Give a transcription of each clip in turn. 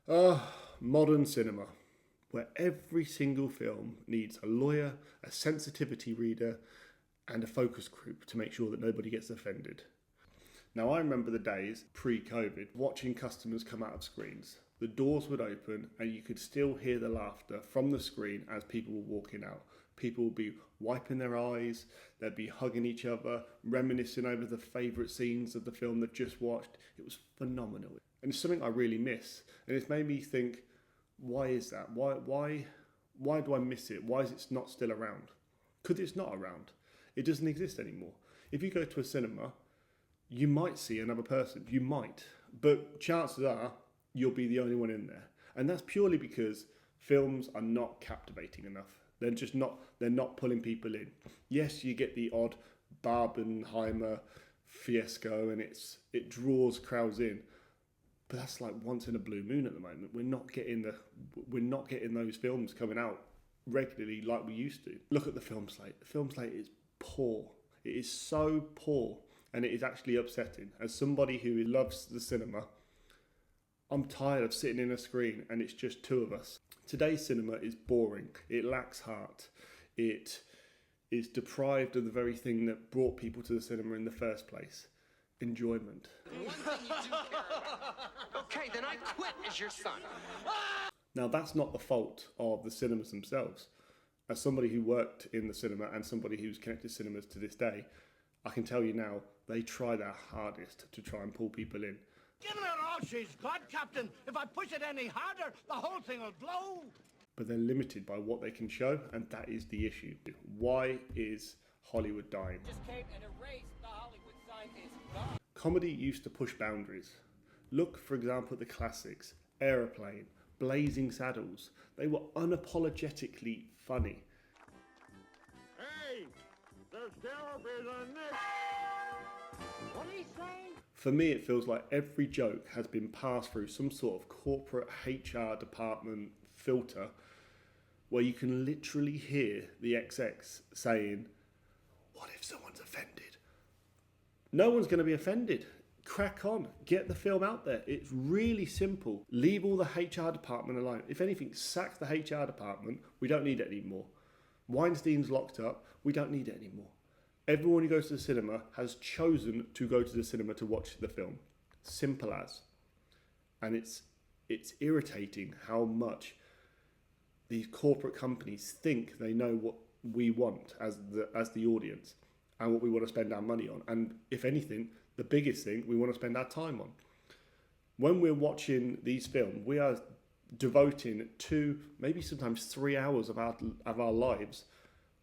Modern cinema, where every single film needs a lawyer, a sensitivity reader, and a focus group to make sure that nobody gets offended. Now, I remember the days pre-COVID, watching customers come out of screens. The doors would open and you could still hear the laughter from the screen as people were walking out. People would be wiping their eyes, they'd be hugging each other, reminiscing over the favourite scenes of the film they've just watched. It was phenomenal. And it's something I really miss. And it's made me think, why is that? Why do I miss it? Why is it not still around? Because it's not around. It doesn't exist anymore. If you go to a cinema, you might see another person. You might. But chances are, you'll be the only one in there. And that's purely because films are not captivating enough. They're not pulling people in. Yes, you get the odd Barbenheimer fiasco and it draws crowds in. But that's like once in a blue moon at the moment. We're not getting those films coming out regularly like we used to. Look at the film slate. The film slate is poor. It is so poor, and it is actually upsetting. As somebody who loves the cinema, I'm tired of sitting in a screen and it's just two of us. Today's cinema is boring. It lacks heart. It is deprived of the very thing that brought people to the cinema in the first place. Enjoyment. One thing you do care about. Okay, then I quit as your son. Now, that's not the fault of the cinemas themselves. As somebody who worked in the cinema and somebody who's connected to cinemas to this day, I can tell you now, they try their hardest to try and pull people in. Give her all she's got, Captain. If I push it any harder, the whole thing will blow. But they're limited by what they can show, and that is the issue. Why is Hollywood dying? Just came and erased the Hollywood sign is gone. Comedy used to push boundaries. Look, for example, at the classics. Aeroplane, Blazing Saddles. They were unapologetically funny. Hey, there's therapy on this. What are you saying? For me, it feels like every joke has been passed through some sort of corporate HR department filter where you can literally hear the execs saying, "What if someone's offended?" No one's going to be offended. Crack on. Get the film out there. It's really simple. Leave all the HR department alone. If anything, sack the HR department. We don't need it anymore. Weinstein's locked up. We don't need it anymore. Everyone who goes to the cinema has chosen to go to the cinema to watch the film. Simple as. And it's irritating how much these corporate companies think they know what we want as the audience and what we want to spend our money on. And if anything, the biggest thing we want to spend our time on. When we're watching these films, we are devoting 2, maybe sometimes 3 hours of our lives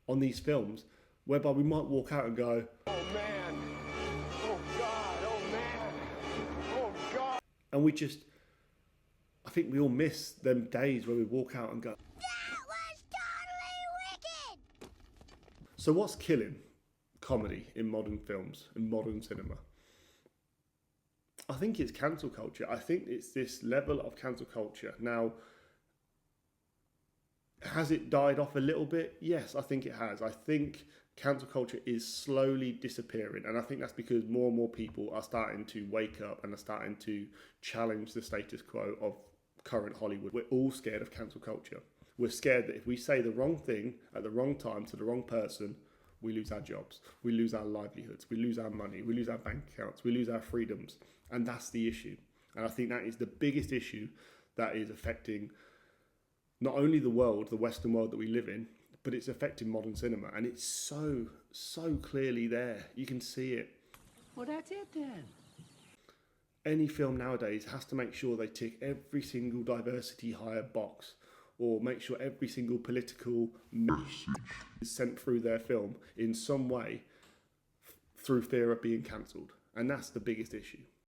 on these films, whereby we might walk out and go, Oh man. Oh God. Oh man. Oh God. and I think we all miss them days where we walk out and go, That was totally wicked! so what's killing comedy in modern films, in modern cinema? I think it's cancel culture. I think it's this level of cancel culture. Now, has it died off a little bit? Yes, I think it has. I think cancel culture is slowly disappearing, and I think that's because more and more people are starting to wake up and are starting to challenge the status quo of current Hollywood. We're all scared of cancel culture. We're scared that if we say the wrong thing at the wrong time to the wrong person, we lose our jobs, we lose our livelihoods, we lose our money, we lose our bank accounts, we lose our freedoms. And that's the issue. And I think that is the biggest issue that is affecting not only the world, the Western world that we live in, but it's affecting modern cinema. And it's so clearly there. You can see it. Well, that's it then. Any film nowadays has to make sure they tick every single diversity hire box, or make sure every single political message is sent through their film in some way through fear of being cancelled. And that's the biggest issue.